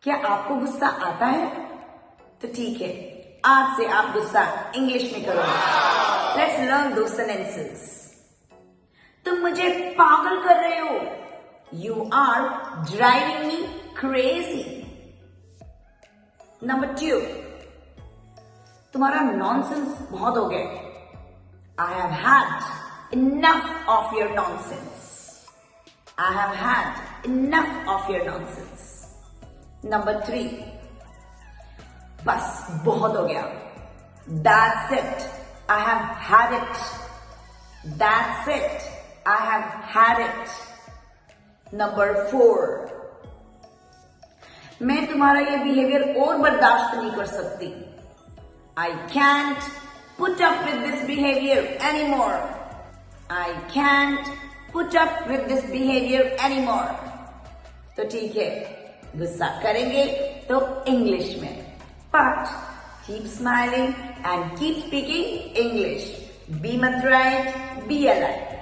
क्या आपको गुस्सा आता है? तो ठीक है, आज से आप गुस्सा इंग्लिश में करोगे। लेट्स लर्न दो सेंटेंसेस। तुम मुझे पागल कर रहे हो। You are driving me crazy. Number 2, तुम्हारा नॉनसेंस बहुत हो गया। I have had enough of your nonsense. I have had enough of your nonsense. Number 3, बस बहुत हो गया। That's it. I have had it. That's it. I have had it. Number 4, मैं तुम्हारा ये बिहेवियर और बर्दाश्त नहीं कर सकती। I can't put up with this behavior anymore. I can't put up with this behavior anymore. तो ठीक है, गुस्सा करेंगे तो इंग्लिश में, but keep smiling and keep speaking English. Be matriarch, be alive.